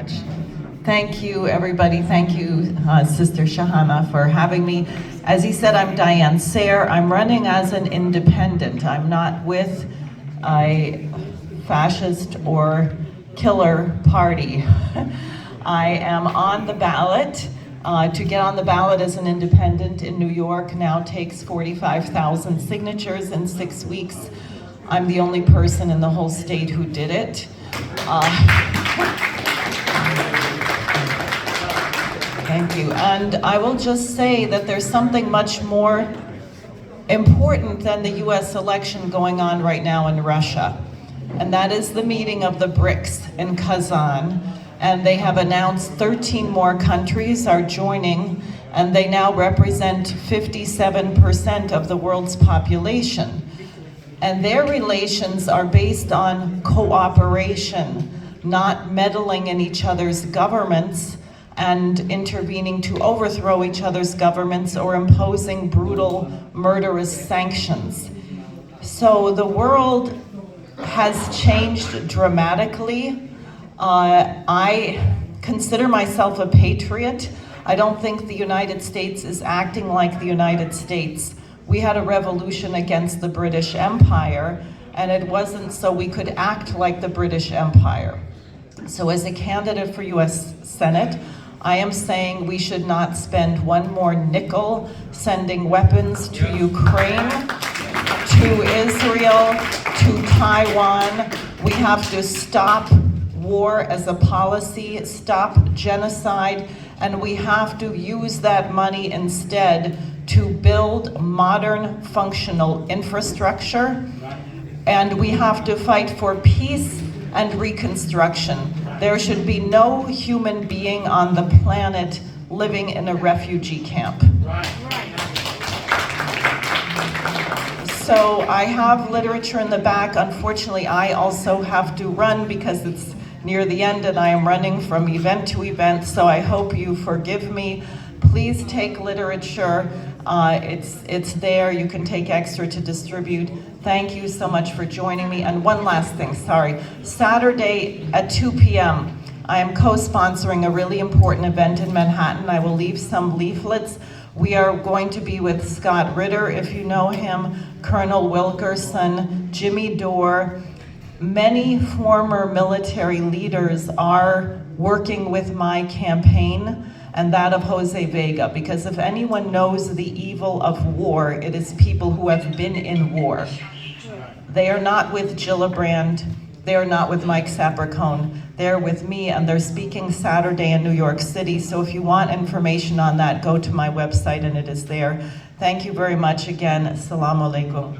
much. Thank you, everybody. Thank you, Sister Shahana, for having me. As he said, I'm Diane Sayre. I'm running as an independent. I'm not with a fascist or killer party. I am on the ballot. To get on the ballot as an independent in New York now takes 45,000 signatures in 6 weeks. I'm the only person in the whole state who did it. Thank you. And I will just say that there's something much more important than the US election going on right now in Russia. And that is the meeting of the BRICS in Kazan. And they have announced 13 more countries are joining, and they now represent 57% of the world's population. And their relations are based on cooperation, not meddling in each other's governments and intervening to overthrow each other's governments or imposing brutal, murderous sanctions. So the world has changed dramatically. I consider myself a patriot. I don't think the United States is acting like the United States. We had a revolution against the British Empire, and it wasn't so we could act like the British Empire. So as a candidate for US Senate, I am saying we should not spend one more nickel sending weapons to Ukraine, to Israel, to Taiwan. We have to stop war as a policy, stop genocide, and we have to use that money instead to build modern functional infrastructure. And we have to fight for peace and reconstruction. There should be no human being on the planet living in a refugee camp. So I have literature in the back. Unfortunately, I also have to run because it's near the end and I am running from event to event, so I hope you forgive me. Please take literature. It's there. You can take extra to distribute. Thank you so much for joining me. And one last thing, sorry. Saturday at 2 p.m., I am co-sponsoring a really important event in Manhattan. I will leave some leaflets. We are going to be with Scott Ritter, if you know him, Colonel Wilkerson, Jimmy Dore. Many former military leaders are working with my campaign and that of Jose Vega, because if anyone knows the evil of war, it is people who have been in war. They are not with Gillibrand, they are not with Mike Sapercone, they're with me, and they're speaking Saturday in New York City. So if you want information on that, go to my website and it is there. Thank you very much again. Assalamu alaikum.